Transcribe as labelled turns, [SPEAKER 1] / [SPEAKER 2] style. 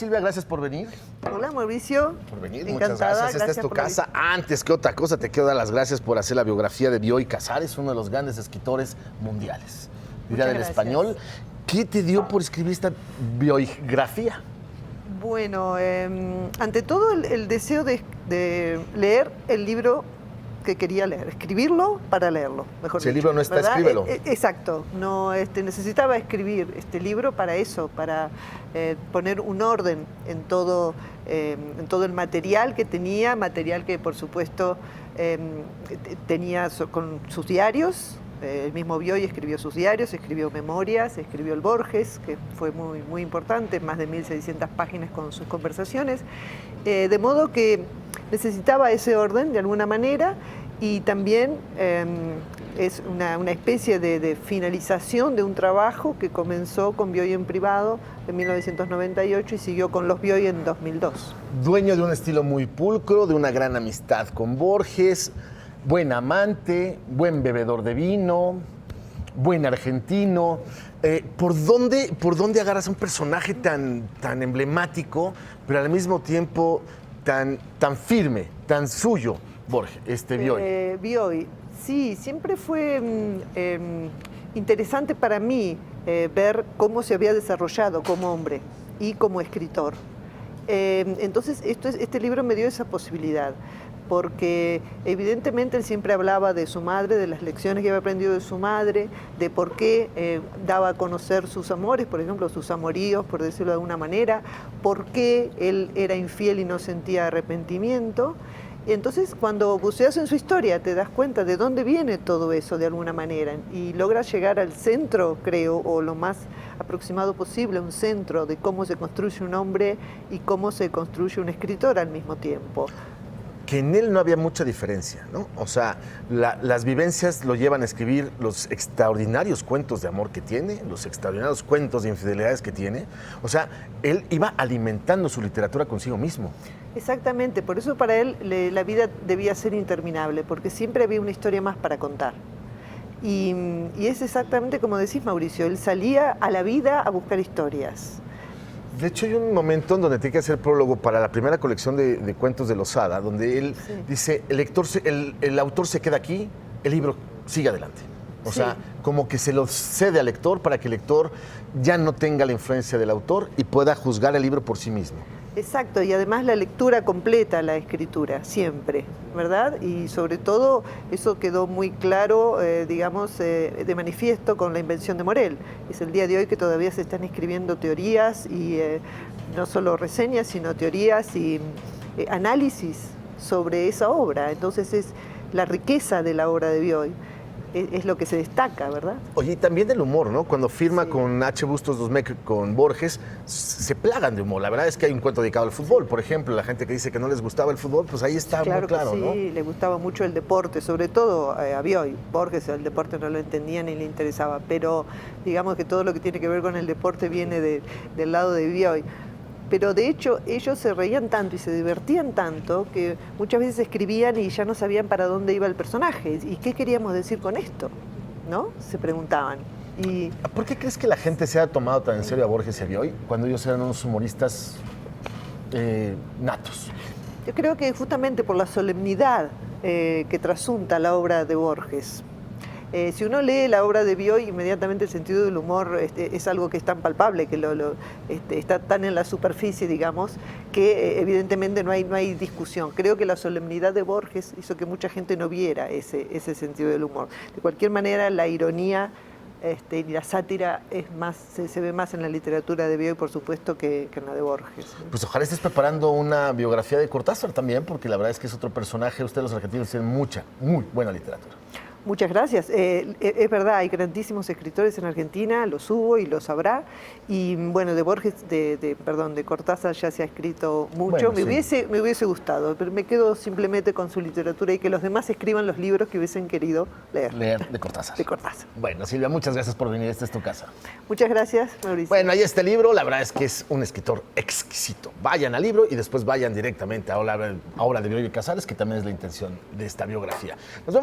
[SPEAKER 1] Silvia, gracias por venir.
[SPEAKER 2] Hola, Mauricio.
[SPEAKER 1] Por venir,
[SPEAKER 2] Encantada,
[SPEAKER 1] muchas gracias. Esta es tu casa. Antes que otra cosa, te quiero dar las gracias por hacer la biografía de Bioy Casares, uno de los grandes escritores mundiales. Diría del español. ¿Qué te dio por escribir esta biografía?
[SPEAKER 2] Bueno, ante todo el deseo de leer el libro que quería leer, escribirlo para leerlo, mejor dicho.
[SPEAKER 1] Si el libro no está,
[SPEAKER 2] ¿verdad?
[SPEAKER 1] escríbelo.
[SPEAKER 2] Exacto, no, necesitaba escribir este libro para eso, para poner un orden en todo el material que tenía, material que por supuesto tenía con sus diarios. El mismo Bioy escribió sus diarios, escribió memorias, escribió el Borges, que fue muy, muy importante, más de 1.600 páginas con sus conversaciones. De modo que necesitaba ese orden de alguna manera y también es una especie de finalización de un trabajo que comenzó con Bioy en privado en 1998 y siguió con los Bioy en 2002.
[SPEAKER 1] Dueño de un estilo muy pulcro, de una gran amistad con Borges, buen amante, buen bebedor de vino, buen argentino. ¿Por dónde agarras a un personaje tan emblemático, pero al mismo tiempo tan firme, tan suyo, Borges, Bioy?
[SPEAKER 2] Bioy, sí, siempre fue interesante para mí ver cómo se había desarrollado como hombre y como escritor. Entonces, este libro me dio esa posibilidad, porque evidentemente él siempre hablaba de su madre, de las lecciones que había aprendido de su madre, de por qué daba a conocer sus amores, por ejemplo, sus amoríos, por decirlo de alguna manera, por qué él era infiel y no sentía arrepentimiento. Entonces, cuando buceas en su historia, te das cuenta de dónde viene todo eso de alguna manera y logras llegar al centro, creo, o lo más aproximado posible, un centro de cómo se construye un hombre y cómo se construye un escritor al mismo tiempo.
[SPEAKER 1] Que en él no había mucha diferencia, ¿no? O sea, las vivencias lo llevan a escribir los extraordinarios cuentos de amor que tiene, los extraordinarios cuentos de infidelidades que tiene. O sea, él iba alimentando su literatura consigo mismo.
[SPEAKER 2] Exactamente, por eso para él la vida debía ser interminable, porque siempre había una historia más para contar. Y es exactamente como decís, Mauricio, él salía a la vida a buscar historias.
[SPEAKER 1] De hecho, hay un momento en donde tiene que hacer prólogo para la primera colección de cuentos de Losada, donde él dice, el autor se queda aquí, el libro sigue adelante. O sea, como que se lo cede al lector para que el lector ya no tenga la influencia del autor y pueda juzgar el libro por sí mismo.
[SPEAKER 2] Exacto, y además la lectura completa la escritura, siempre, ¿verdad? Y sobre todo eso quedó muy claro, digamos, de manifiesto con la invención de Morel. Es el día de hoy que todavía se están escribiendo teorías y no solo reseñas, sino teorías y análisis sobre esa obra. Entonces es la riqueza de la obra de Bioy. Es lo que se destaca, ¿verdad?
[SPEAKER 1] Oye, y también del humor, ¿no? Cuando firma con H. Bustos Domecq, con Borges, se plagan de humor. La verdad es que hay un cuento dedicado al fútbol, por ejemplo. La gente que dice que no les gustaba el fútbol, pues ahí está muy claro, ¿no?
[SPEAKER 2] Sí, le gustaba mucho el deporte, sobre todo a Bioy. Borges el deporte no lo entendía ni le interesaba, pero digamos que todo lo que tiene que ver con el deporte viene del lado de Bioy. Pero de hecho ellos se reían tanto y se divertían tanto que muchas veces escribían y ya no sabían para dónde iba el personaje. ¿Y qué queríamos decir con esto? ¿No? Se preguntaban.
[SPEAKER 1] ¿Por qué crees que la gente se ha tomado tan en serio a Borges y a Bioy cuando ellos eran unos humoristas natos?
[SPEAKER 2] Yo creo que justamente por la solemnidad que trasunta la obra de Borges. Si uno lee la obra de Bioy, inmediatamente el sentido del humor es algo que es tan palpable, que está tan en la superficie, digamos, que evidentemente no hay discusión. Creo que la solemnidad de Borges hizo que mucha gente no viera ese sentido del humor. De cualquier manera, la ironía y la sátira se ve más en la literatura de Bioy, por supuesto, que en la de Borges.
[SPEAKER 1] Pues ojalá estés preparando una biografía de Cortázar también, porque la verdad es que es otro personaje. Ustedes los argentinos tienen mucha, muy buena literatura.
[SPEAKER 2] Muchas gracias. Es verdad, hay grandísimos escritores en Argentina, los hubo y los habrá. Y bueno, de Borges, de Cortázar ya se ha escrito mucho.
[SPEAKER 1] Bueno,
[SPEAKER 2] me hubiese gustado, pero me quedo simplemente con su literatura y que los demás escriban los libros que hubiesen querido leer.
[SPEAKER 1] Leer de Cortázar.
[SPEAKER 2] De Cortázar.
[SPEAKER 1] Bueno, Silvia, muchas gracias por venir. Esta es tu casa.
[SPEAKER 2] Muchas gracias, Mauricio.
[SPEAKER 1] Bueno, ahí está el libro. La verdad es que es un escritor exquisito. Vayan al libro y después vayan directamente a Obra de Bioy Casares, que también es la intención de esta biografía. Nos vemos.